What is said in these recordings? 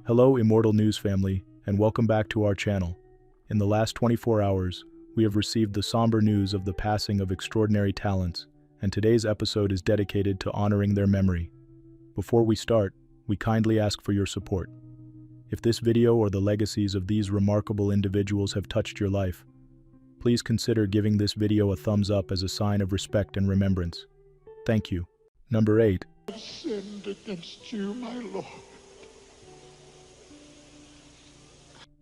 Hello Immortal News family, and welcome back to our channel. In the last 24 hours, we have received the somber news of the passing of extraordinary talents, and today's episode is dedicated to honoring their memory. Before we start, we kindly ask for your support. If this video or the legacies of these remarkable individuals have touched your life, please consider giving this video a thumbs up as a sign of respect and remembrance. Thank you. Number 8. I have sinned against you, my Lord.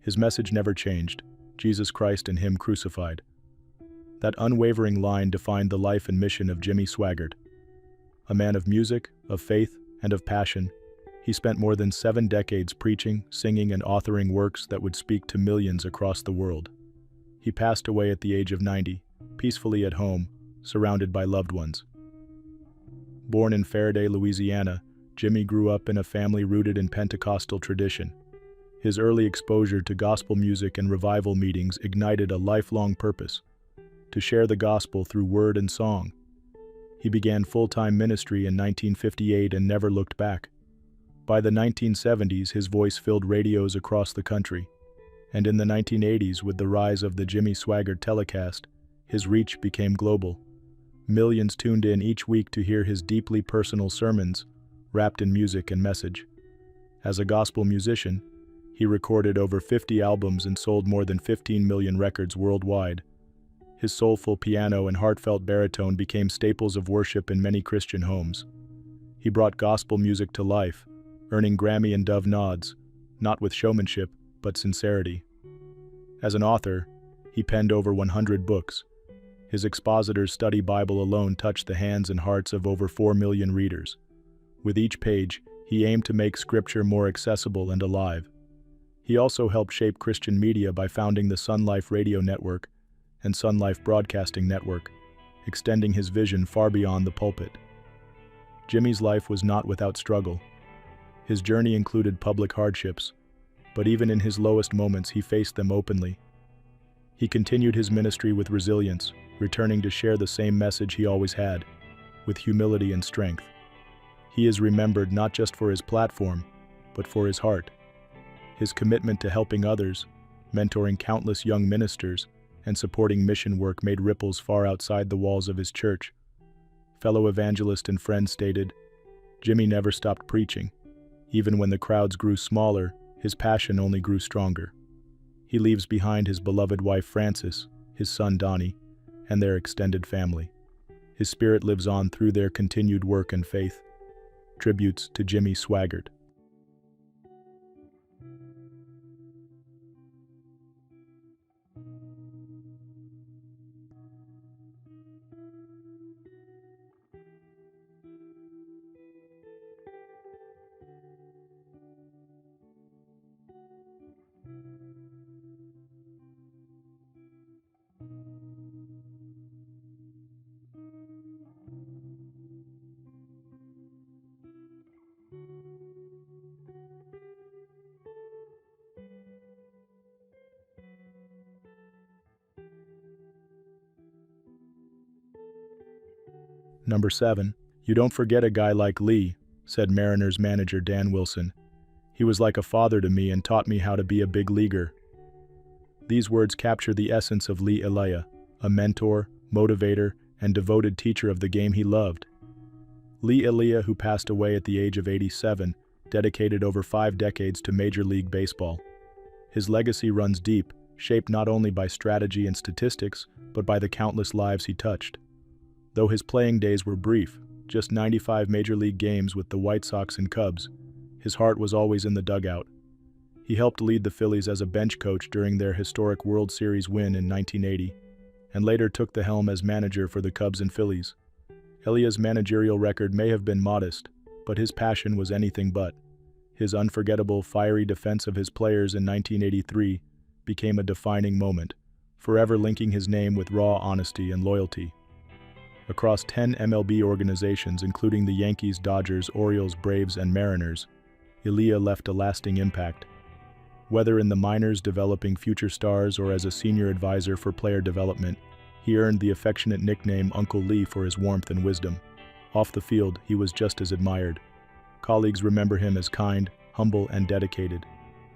His message never changed: Jesus Christ and Him crucified. That unwavering line defined the life and mission of Jimmy Swaggart. A man of music, of faith, and of passion, he spent more than 7 decades preaching, singing, and authoring works that would speak to millions across the world. He passed away at the age of 90, peacefully at home, surrounded by loved ones. Born in Faraday, Louisiana, Jimmy grew up in a family rooted in Pentecostal tradition. His early exposure to gospel music and revival meetings ignited a lifelong purpose: to share the gospel through word and song. He began full-time ministry in 1958 and never looked back. By the 1970s, his voice filled radios across the country, and in the 1980s, with the rise of the Jimmy Swaggart telecast, his reach became global. Millions tuned in each week to hear his deeply personal sermons, wrapped in music and message. As a gospel musician, he recorded over 50 albums and sold more than 15 million records worldwide. His soulful piano and heartfelt baritone became staples of worship in many Christian homes. He brought gospel music to life, earning Grammy and Dove nods, not with showmanship, but sincerity. As an author, he penned over 100 books. His Expositor's Study Bible alone touched the hands and hearts of over 4 million readers. With each page, he aimed to make Scripture more accessible and alive. He also helped shape Christian media by founding the Sun Life Radio Network and Sun Life Broadcasting Network, extending his vision far beyond the pulpit. Jimmy's life was not without struggle. His journey included public hardships, but even in his lowest moments he faced them openly. He continued his ministry with resilience, returning to share the same message he always had, with humility and strength. He is remembered not just for his platform, but for his heart. His commitment to helping others, mentoring countless young ministers, and supporting mission work made ripples far outside the walls of his church. Fellow evangelist and friend stated, "Jimmy never stopped preaching. Even when the crowds grew smaller, his passion only grew stronger." He leaves behind his beloved wife Frances, his son Donnie, and their extended family. His spirit lives on through their continued work and faith. Tributes to Jimmy Swaggart. Number 7. "You don't forget a guy like Lee," said Mariners manager Dan Wilson. "He was like a father to me and taught me how to be a big leaguer." These words capture the essence of Lee Elia, a mentor, motivator, and devoted teacher of the game he loved. Lee Elia, who passed away at the age of 87, dedicated over 5 decades to Major League Baseball. His legacy runs deep, shaped not only by strategy and statistics, but by the countless lives he touched. Though his playing days were brief, just 95 Major League games with the White Sox and Cubs, his heart was always in the dugout. He helped lead the Phillies as a bench coach during their historic World Series win in 1980, and later took the helm as manager for the Cubs and Phillies. Elia's managerial record may have been modest, but his passion was anything but. His unforgettable, fiery defense of his players in 1983 became a defining moment, forever linking his name with raw honesty and loyalty. Across 10 MLB organizations, including the Yankees, Dodgers, Orioles, Braves, and Mariners, Elia left a lasting impact. Whether in the minors developing future stars or as a senior advisor for player development, he earned the affectionate nickname Uncle Lee for his warmth and wisdom. Off the field, he was just as admired. Colleagues remember him as kind, humble, and dedicated,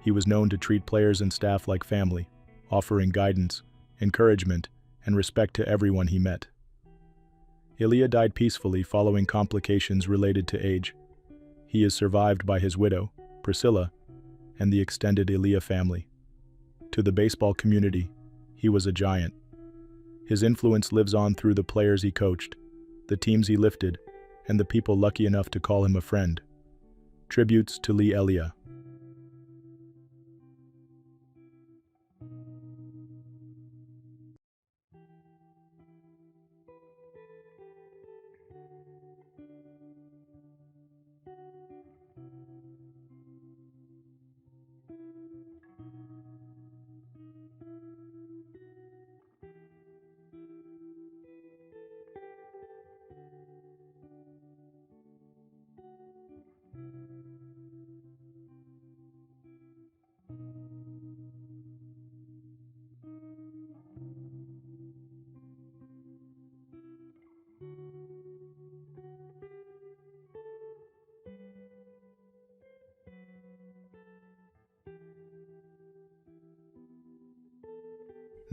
He was known to treat players and staff like family, offering guidance, encouragement, and respect to everyone he met. Elia died peacefully following complications related to age. He is survived by his widow, Priscilla, and the extended Elia family. To the baseball community, he was a giant. His influence lives on through the players he coached, the teams he lifted, and the people lucky enough to call him a friend. Tributes to Lee Elia.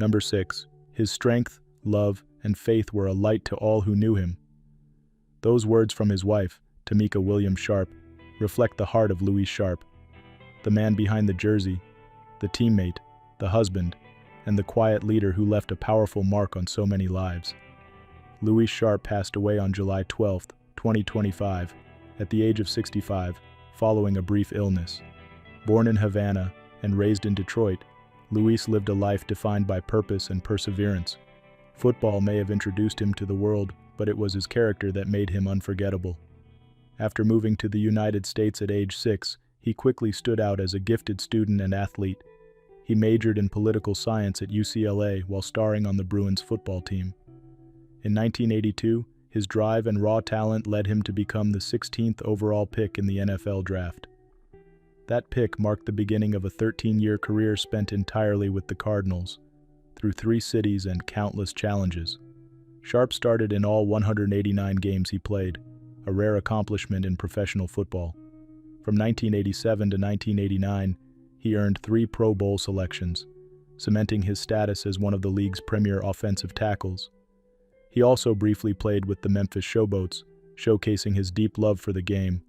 Number 6. His strength, love, and faith were a light to all who knew him. Those words from his wife, Tamika Williams Sharpe, reflect the heart of Louis Sharpe, the man behind the jersey, the teammate, the husband, and the quiet leader who left a powerful mark on so many lives. Louis Sharpe passed away on July 12, 2025, at the age of 65, following a brief illness. Born in Havana and raised in Detroit, Louis lived a life defined by purpose and perseverance. Football may have introduced him to the world, but it was his character that made him unforgettable. After moving to the United States at age 6, he quickly stood out as a gifted student and athlete. He majored in political science at UCLA while starring on the Bruins football team. In 1982, his drive and raw talent led him to become the 16th overall pick in the NFL draft. That pick marked the beginning of a 13-year career spent entirely with the Cardinals, through 3 cities and countless challenges. Sharpe started in all 189 games he played, a rare accomplishment in professional football. From 1987 to 1989, he earned 3 Pro Bowl selections, cementing his status as one of the league's premier offensive tackles. He also briefly played with the Memphis Showboats, showcasing his deep love for the game.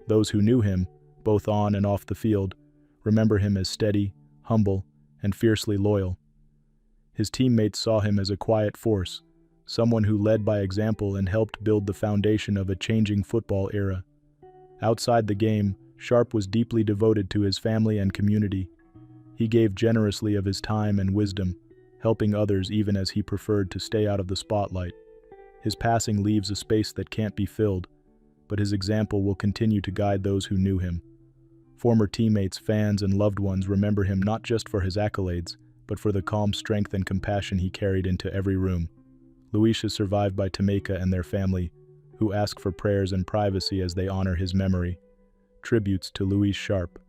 Those who knew him, both on and off the field, remember him as steady, humble, and fiercely loyal. His teammates saw him as a quiet force, someone who led by example and helped build the foundation of a changing football era. Outside the game, Sharpe was deeply devoted to his family and community. He gave generously of his time and wisdom, helping others even as he preferred to stay out of the spotlight. His passing leaves a space that can't be filled, but his example will continue to guide those who knew him. Former teammates, fans, and loved ones remember him not just for his accolades, but for the calm strength and compassion he carried into every room. Louis is survived by Tamika and their family, who ask for prayers and privacy as they honor his memory. Tributes to Louis Sharpe.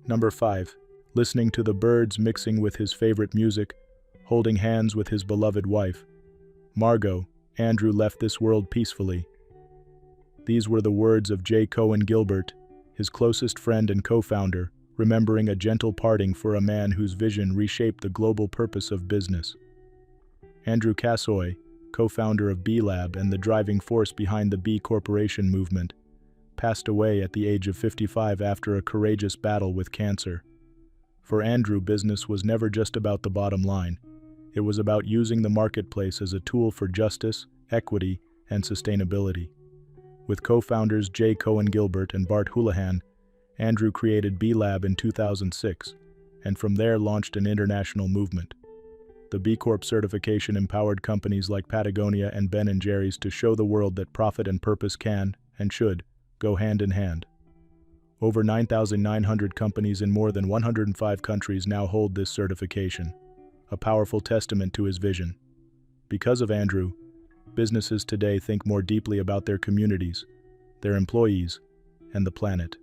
Number 5. Listening to the birds mixing with his favorite music, holding hands with his beloved wife, Margot, Andrew left this world peacefully. These were the words of J. Cohen Gilbert, his closest friend and co-founder, remembering a gentle parting for a man whose vision reshaped the global purpose of business. Andrew Kassoy, co-founder of B Lab and the driving force behind the B Corporation movement, passed away at the age of 55 after a courageous battle with cancer. For Andrew, business was never just about the bottom line. It was about using the marketplace as a tool for justice, equity, and sustainability. With co-founders J. Cohen Gilbert and Bart Houlihan, Andrew created B Lab in 2006, and from there launched an international movement. The B Corp certification empowered companies like Patagonia and Ben & Jerry's to show the world that profit and purpose can, and should, go hand in hand. Over 9,900 companies in more than 105 countries now hold this certification, a powerful testament to his vision. Because of Andrew, businesses today think more deeply about their communities, their employees, and the planet.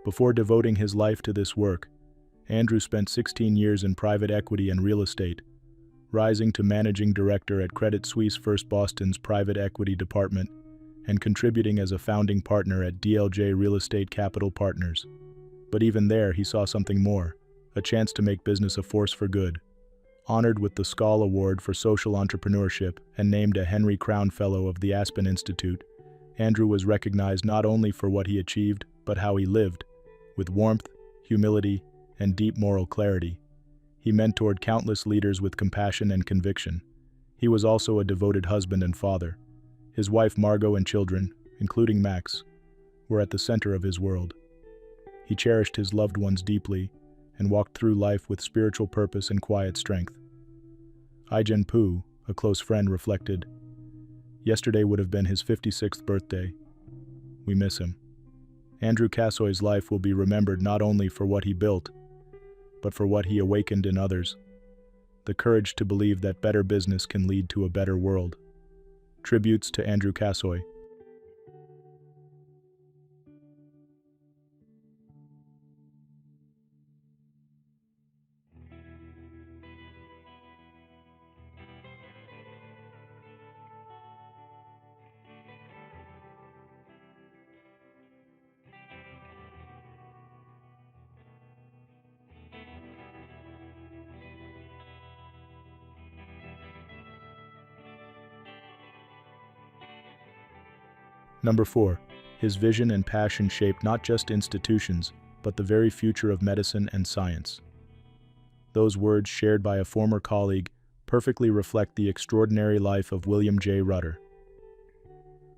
Before devoting his life to this work, Andrew spent 16 years in private equity and real estate, rising to managing director at Credit Suisse First Boston's private equity department and contributing as a founding partner at DLJ Real Estate Capital Partners. But even there, he saw something more, a chance to make business a force for good. Honored with the Skoll Award for Social Entrepreneurship and named a Henry Crown Fellow of the Aspen Institute, Andrew was recognized not only for what he achieved, but how he lived, with warmth, humility, and deep moral clarity. He mentored countless leaders with compassion and conviction. He was also a devoted husband and father. His wife Margot and children, including Max, were at the center of his world. He cherished his loved ones deeply and walked through life with spiritual purpose and quiet strength. Aijen Poo, a close friend, reflected, "Yesterday would have been his 56th birthday. We miss him." Andrew Kassoy's life will be remembered not only for what he built, but for what he awakened in others. The courage to believe that better business can lead to a better world. Tributes to Andrew Kassoy. Number 4. His vision and passion shaped not just institutions, but the very future of medicine and science. Those words, shared by a former colleague, perfectly reflect the extraordinary life of William J. Rutter.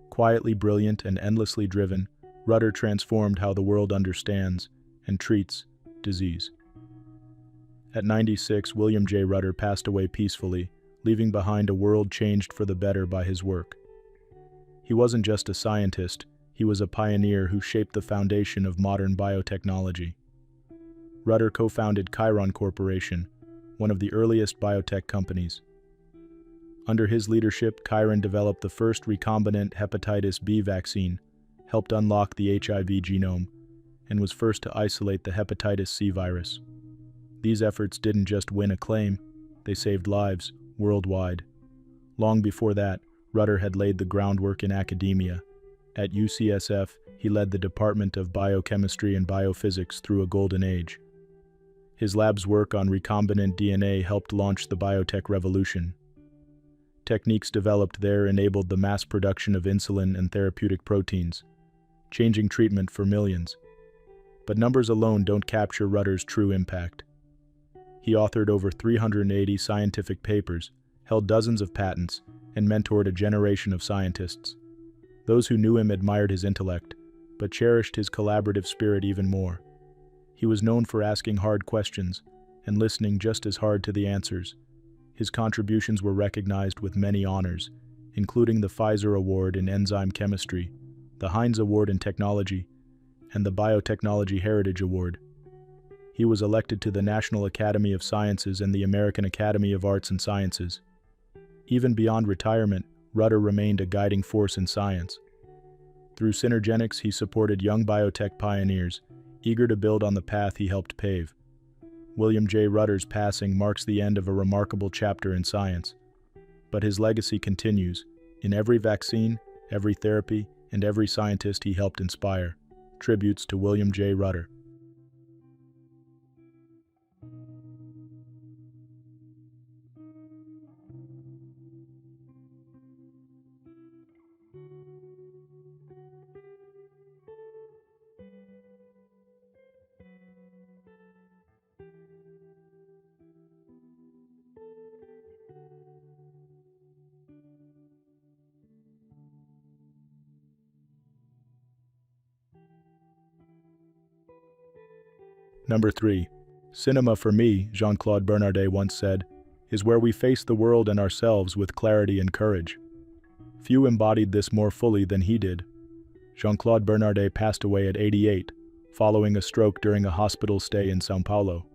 Quietly brilliant and endlessly driven, Rutter transformed how the world understands and treats disease. At 96, William J. Rutter passed away peacefully, leaving behind a world changed for the better by his work. He wasn't just a scientist, he was a pioneer who shaped the foundation of modern biotechnology. Rutter co-founded Chiron Corporation, one of the earliest biotech companies. Under his leadership, Chiron developed the first recombinant hepatitis B vaccine, helped unlock the HIV genome, and was first to isolate the hepatitis C virus. These efforts didn't just win acclaim, they saved lives worldwide. Long before that, Rutter had laid the groundwork in academia. At UCSF, he led the Department of Biochemistry and Biophysics through a golden age. His lab's work on recombinant DNA helped launch the biotech revolution. Techniques developed there enabled the mass production of insulin and therapeutic proteins, changing treatment for millions. But numbers alone don't capture Rutter's true impact. He authored over 380 scientific papers, held dozens of patents, and mentored a generation of scientists. Those who knew him admired his intellect, but cherished his collaborative spirit even more. He was known for asking hard questions and listening just as hard to the answers. His contributions were recognized with many honors, including the Pfizer Award in Enzyme Chemistry, the Heinz Award in Technology, and the Biotechnology Heritage Award. He was elected to the National Academy of Sciences and the American Academy of Arts and Sciences. Even beyond retirement, Rutter remained a guiding force in science. Through Synergenics, he supported young biotech pioneers, eager to build on the path he helped pave. William J. Rutter's passing marks the end of a remarkable chapter in science. But his legacy continues, in every vaccine, every therapy, and every scientist he helped inspire. Tributes to William J. Rutter. Number 3. Cinema for me, Jean-Claude Bernardet once said, is where we face the world and ourselves with clarity and courage. Few embodied this more fully than he did. Jean-Claude Bernardet passed away at 88, following a stroke during a hospital stay in São Paulo,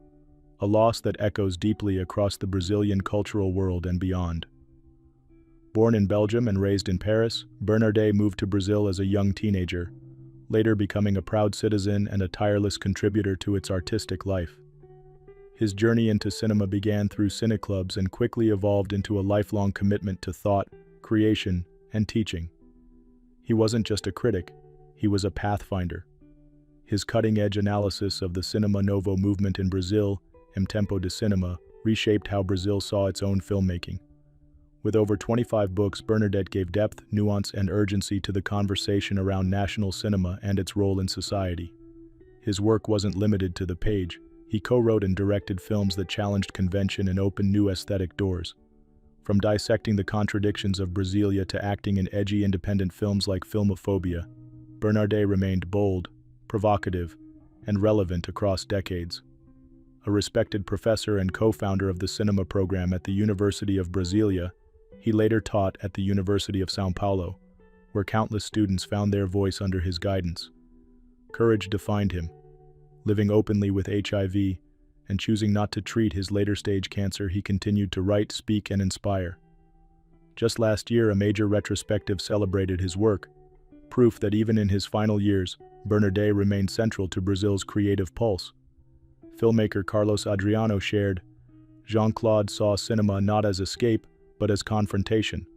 a loss that echoes deeply across the Brazilian cultural world and beyond. Born in Belgium and raised in Paris, Bernardet moved to Brazil as a young teenager, later becoming a proud citizen and a tireless contributor to its artistic life. His journey into cinema began through cineclubs and quickly evolved into a lifelong commitment to thought, creation, and teaching. He wasn't just a critic, he was a pathfinder. His cutting-edge analysis of the Cinema Novo movement in Brazil, Tempo de Cinema, reshaped how Brazil saw its own filmmaking. With over 25 books, Bernardet gave depth, nuance, and urgency to the conversation around national cinema and its role in society. His work wasn't limited to the page. He co-wrote and directed films that challenged convention and opened new aesthetic doors. From dissecting the contradictions of Brasilia to acting in edgy independent films like Filmophobia, Bernardet remained bold, provocative, and relevant across decades. A respected professor and co-founder of the cinema program at the University of Brasilia, he later taught at the University of São Paulo, where countless students found their voice under his guidance. Courage defined him. Living openly with HIV and choosing not to treat his later-stage cancer, he continued to write, speak, and inspire. Just last year, a major retrospective celebrated his work, proof that even in his final years, Bernardet remained central to Brazil's creative pulse. Filmmaker Carlos Adriano shared, "Jean-Claude saw cinema not as escape, but as confrontation,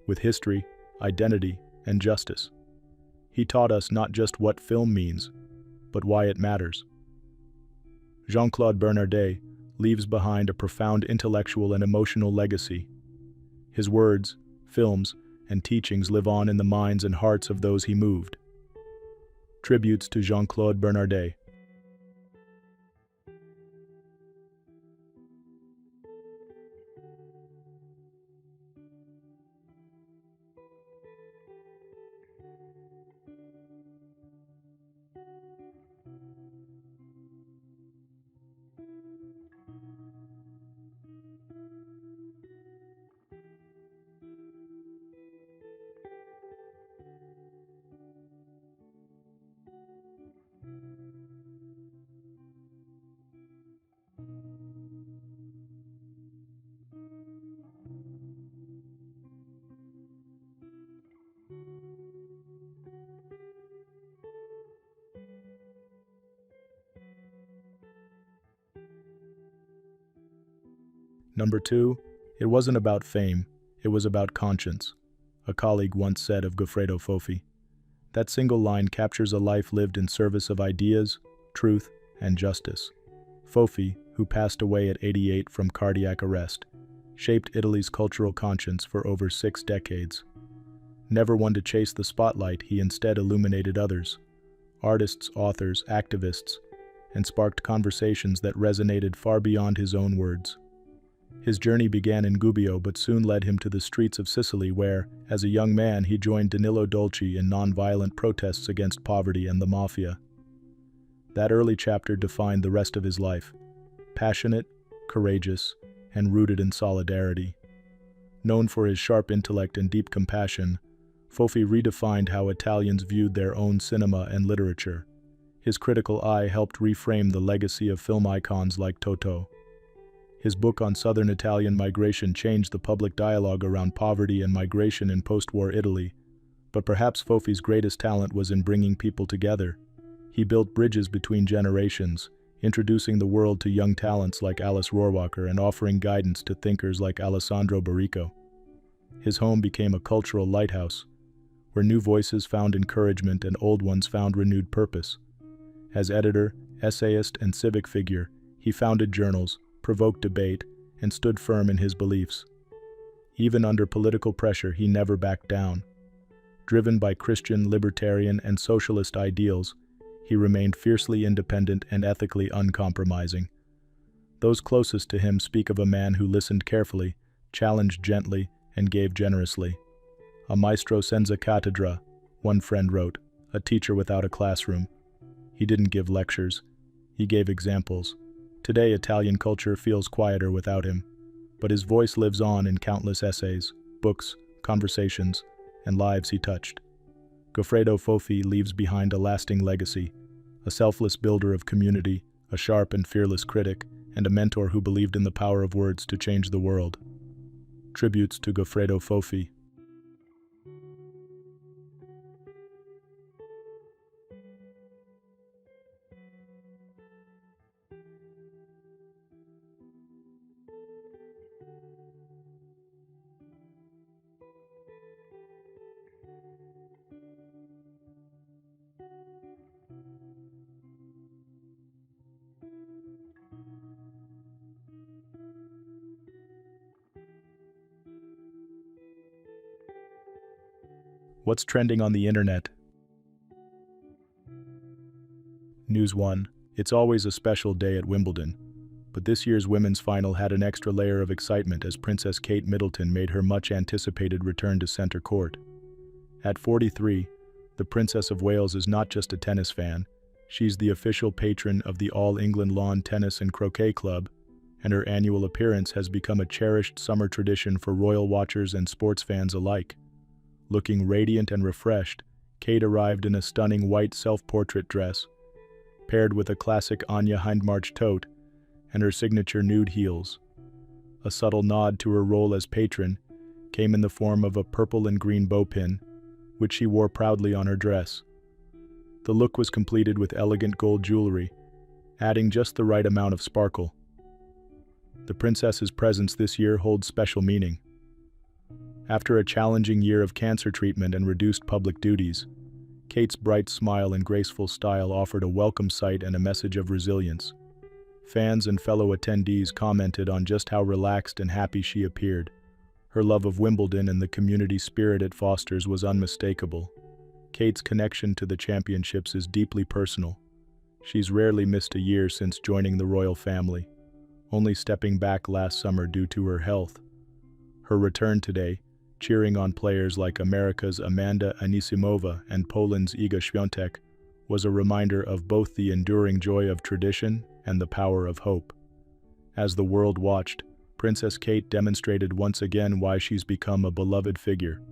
with history, identity, and justice. He taught us not just what film means, but why it matters." Jean-Claude Bernardet leaves behind a profound intellectual and emotional legacy. His words, films, and teachings live on in the minds and hearts of those he moved. Tributes to Jean-Claude Bernardet. Number 2, it wasn't about fame, it was about conscience. A colleague once said of Goffredo Fofi. That single line captures a life lived in service of ideas, truth, and justice. Fofi, who passed away at 88 from cardiac arrest, shaped Italy's cultural conscience for over 6 decades. Never one to chase the spotlight, he instead illuminated others, artists, authors, activists, and sparked conversations that resonated far beyond his own words. His journey began in Guiot but soon led him to the streets of Sicily where, as a young man, he joined Danilo Dolci in non-violent protests against poverty and the mafia. That early chapter defined the rest of his life, passionate, courageous, and rooted in solidarity. Known for his sharp intellect and deep compassion, Fofi redefined how Italians viewed their own cinema and literature. His critical eye helped reframe the legacy of film icons like TodaY. His book on southern Italian migration changed the public dialogue around poverty and migration in post-war Italy. But perhaps Fofi's greatest talent was in bringing people together. He built bridges between generations, introducing the world to young talents like Alice Rohrwacher and offering guidance to thinkers like Alessandro Baricco. His home became a cultural lighthouse, where new voices found encouragement and old ones found renewed purpose. As editor, essayist, and civic figure, he founded journals, provoked debate, and stood firm in his beliefs. Even under political pressure, he never backed down. Driven by Christian, libertarian, and socialist ideals, he remained fiercely independent and ethically uncompromising. Those closest to him speak of a man who listened carefully, challenged gently, and gave generously. A maestro senza cattedra, one friend wrote, a teacher without a classroom. He didn't give lectures, he gave examples. Today, Italian culture feels quieter without him. but his voice lives on in countless essays, books, conversations, and lives he touched. Goffredo Fofi leaves behind a lasting legacy, a selfless builder of community, a sharp and fearless critic, and a mentor who believed in the power of words to change the world. Tributes to Goffredo Fofi. What's trending on the internet? News 1. It's always a special day at Wimbledon, but this year's women's final had an extra layer of excitement as Princess Kate Middleton made her much-anticipated return to centre court. At 43, the Princess of Wales is not just a tennis fan, she's the official patron of the All England Lawn Tennis and Croquet Club, and her annual appearance has become a cherished summer tradition for royal watchers and sports fans alike. Looking radiant and refreshed, Kate arrived in a stunning white self-portrait dress, paired with a classic Anya Hindmarch tote and her signature nude heels. A subtle nod to her role as patron came in the form of a purple and green bow pin, which she wore proudly on her dress. The look was completed with elegant gold jewelry, adding just the right amount of sparkle. The princess's presence this year holds special meaning. After a challenging year of cancer treatment and reduced public duties, Kate's bright smile and graceful style offered a welcome sight and a message of resilience. Fans and fellow attendees commented on just how relaxed and happy she appeared. Her love of Wimbledon and the community spirit it fosters was unmistakable. Kate's connection to the championships is deeply personal. She's rarely missed a year since joining the royal family, only stepping back last summer due to her health. Her return today, cheering on players like America's Amanda Anisimova and Poland's Iga Świątek, was a reminder of both the enduring joy of tradition and the power of hope. As the world watched, Princess Kate demonstrated once again why she's become a beloved figure,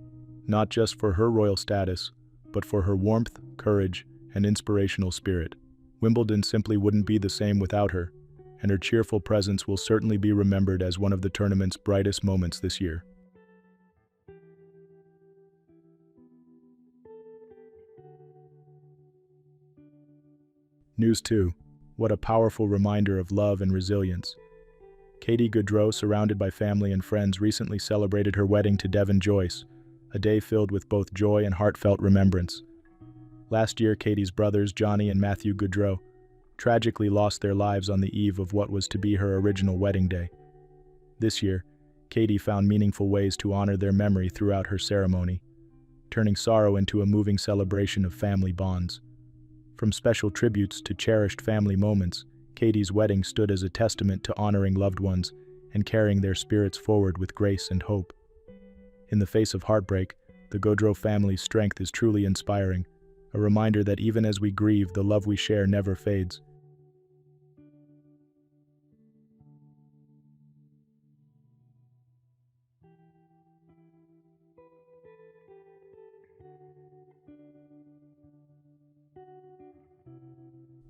not just for her royal status, but for her warmth, courage, and inspirational spirit. Wimbledon simply wouldn't be the same without her, and her cheerful presence will certainly be remembered as one of the tournament's brightest moments this year. News 2. What a powerful reminder of love and resilience. Katie Goodrow, surrounded by family and friends, recently celebrated her wedding to Devon Joyce, a day filled with both joy and heartfelt remembrance. Last year, Katie's brothers, Johnny and Matthew Goodrow, tragically lost their lives on the eve of what was to be her original wedding day. This year, Katie found meaningful ways to honor their memory throughout her ceremony, turning sorrow into a moving celebration of family bonds. From special tributes to cherished family moments, Katie's wedding stood as a testament to honoring loved ones and carrying their spirits forward with grace and hope. In the face of heartbreak, the Goodrow family's strength is truly inspiring, a reminder that even as we grieve, the love we share never fades.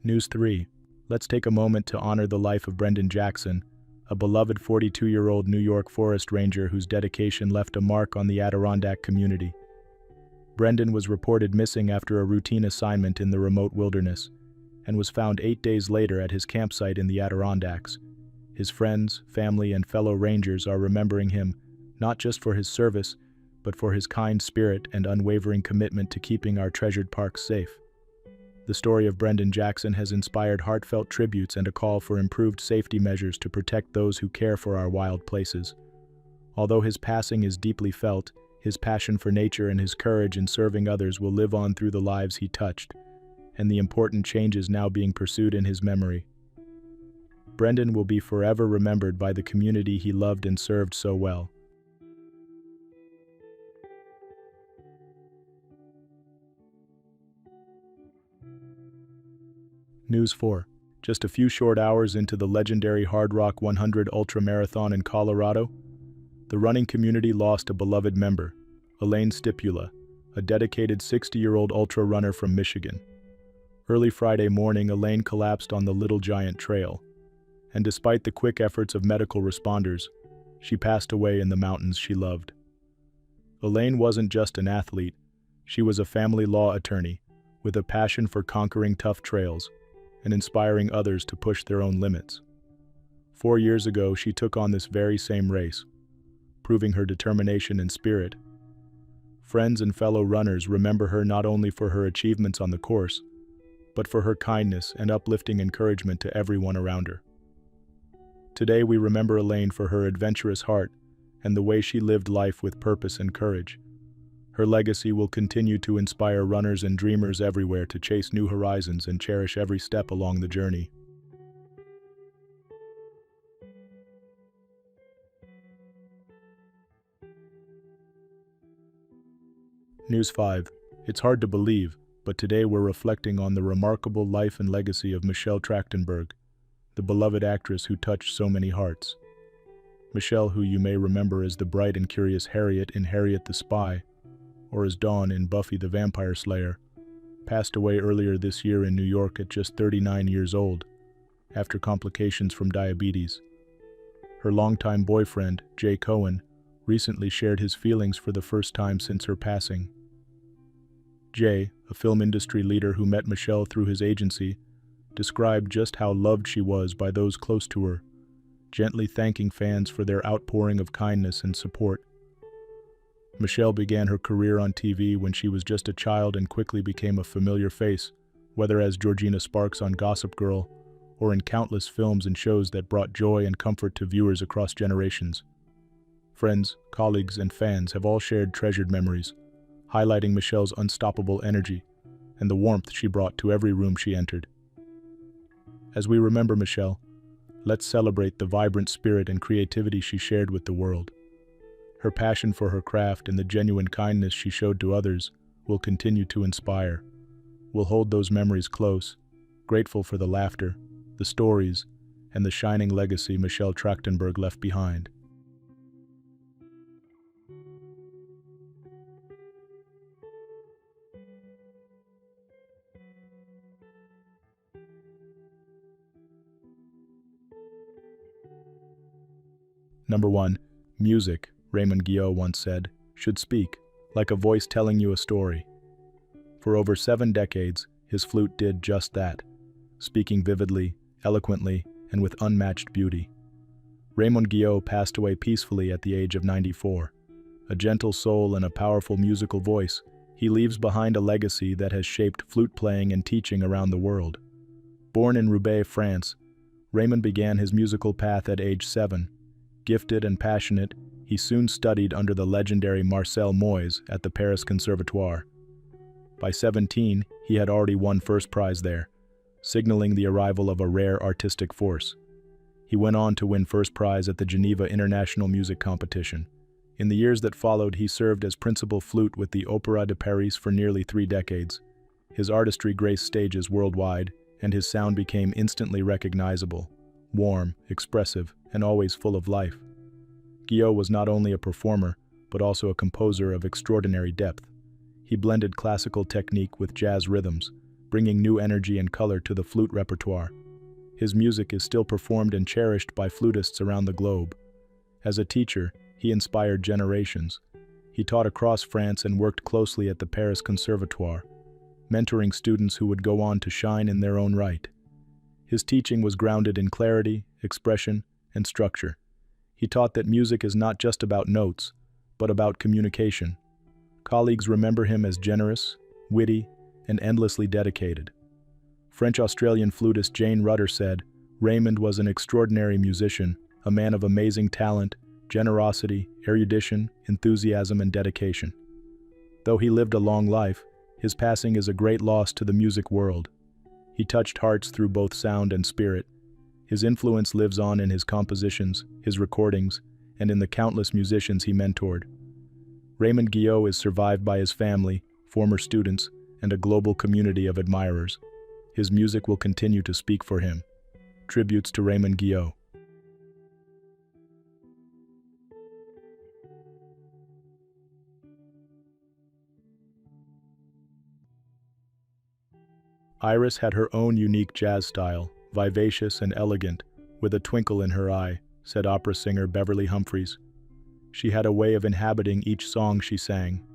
News 3. Let's take a moment to honor the life of Brendan Jackson, a beloved 42-year-old New York forest ranger whose dedication left a mark on the Adirondack community. Brendan was reported missing after a routine assignment in the remote wilderness, and was found 8 days later at his campsite in the Adirondacks. His friends, family, and fellow rangers are remembering him, not just for his service, but for his kind spirit and unwavering commitment to keeping our treasured parks safe. The story of Brendan Jackson has inspired heartfelt tributes and a call for improved safety measures to protect those who care for our wild places. Although his passing is deeply felt, his passion for nature and his courage in serving others will live on through the lives he touched, and the important changes now being pursued in his memory. Brendan will be forever remembered by the community he loved and served so well. News 4. Just a few short hours into the legendary Hardrock 100 Ultra Marathon in Colorado, the running community lost a beloved member, Elaine Stipula, a dedicated 60-year-old ultra runner from Michigan. Early Friday morning, Elaine collapsed on the Little Giant Trail, and despite the quick efforts of medical responders, she passed away in the mountains she loved. Elaine wasn't just an athlete, she was a family law attorney with a passion for conquering tough trails and inspiring others to push their own limits. 4 years ago, she took on this very same race, proving her determination and spirit. Friends and fellow runners remember her not only for her achievements on the course, but for her kindness and uplifting encouragement to everyone around her. Today we remember Elaine for her adventurous heart and the way she lived life with purpose and courage. Her legacy will continue to inspire runners and dreamers everywhere to chase new horizons and cherish every step along the journey. News 5. It's hard to believe, but today we're reflecting on the remarkable life and legacy of Michelle Trachtenberg, the beloved actress who touched so many hearts. Michelle, who you may remember as the bright and curious Harriet in Harriet the Spy, or as Dawn in Buffy the Vampire Slayer, passed away earlier this year in New York at just 39 years old, after complications from diabetes. Her longtime boyfriend, Jay Cohen, recently shared his feelings for the first time since her passing. Jay, a film industry leader who met Michelle through his agency, described just how loved she was by those close to her, gently thanking fans for their outpouring of kindness and support. Michelle began her career on TV when she was just a child and quickly became a familiar face, whether as Georgina Sparks on Gossip Girl or in countless films and shows that brought joy and comfort to viewers across generations. Friends, colleagues, and fans have all shared treasured memories, highlighting Michelle's unstoppable energy and the warmth she brought to every room she entered. As we remember Michelle, let's celebrate the vibrant spirit and creativity she shared with the world. Her passion for her craft and the genuine kindness she showed to others will continue to inspire. We'll hold those memories close, grateful for the laughter, the stories, and the shining legacy Michelle Trachtenberg left behind. Number 1. Music, Raymond Guiot once said, should speak, like a voice telling you a story. For over 7 decades, his flute did just that, speaking vividly, eloquently, and with unmatched beauty. Raymond Guiot passed away peacefully at the age of 94. A gentle soul and a powerful musical voice, he leaves behind a legacy that has shaped flute playing and teaching around the world. Born in Roubaix, France, Raymond began his musical path at age 7. Gifted and passionate, he soon studied under the legendary Marcel Moyes at the Paris Conservatoire. By 17, he had already won first prize there, signaling the arrival of a rare artistic force. He went on to win first prize at the Geneva International Music Competition. In the years that followed, he served as principal flute with the Opéra de Paris for nearly 3 decades. His artistry graced stages worldwide, and his sound became instantly recognizable, warm, expressive, and always full of life. Guiot was not only a performer, but also a composer of extraordinary depth. He blended classical technique with jazz rhythms, bringing new energy and color to the flute repertoire. His music is still performed and cherished by flutists around the globe. As a teacher, he inspired generations. He taught across France and worked closely at the Paris Conservatoire, mentoring students who would go on to shine in their own right. His teaching was grounded in clarity, expression, and structure. He taught that music is not just about notes, but about communication. Colleagues remember him as generous, witty, and endlessly dedicated. French-Australian flutist Jane Rutter said, "Raymond was an extraordinary musician, a man of amazing talent, generosity, erudition, enthusiasm, and dedication." Though he lived a long life, his passing is a great loss to the music world. He touched hearts through both sound and spirit. His influence lives on in his compositions, his recordings, and in the countless musicians he mentored. Raymond Guiot is survived by his family, former students, and a global community of admirers. His music will continue to speak for him, Tributes to Raymond Guiot. Iris had her own unique jazz style, vivacious and elegant, with a twinkle in her eye, said opera singer Beverly Humphreys. She had a way of inhabiting each song she sang,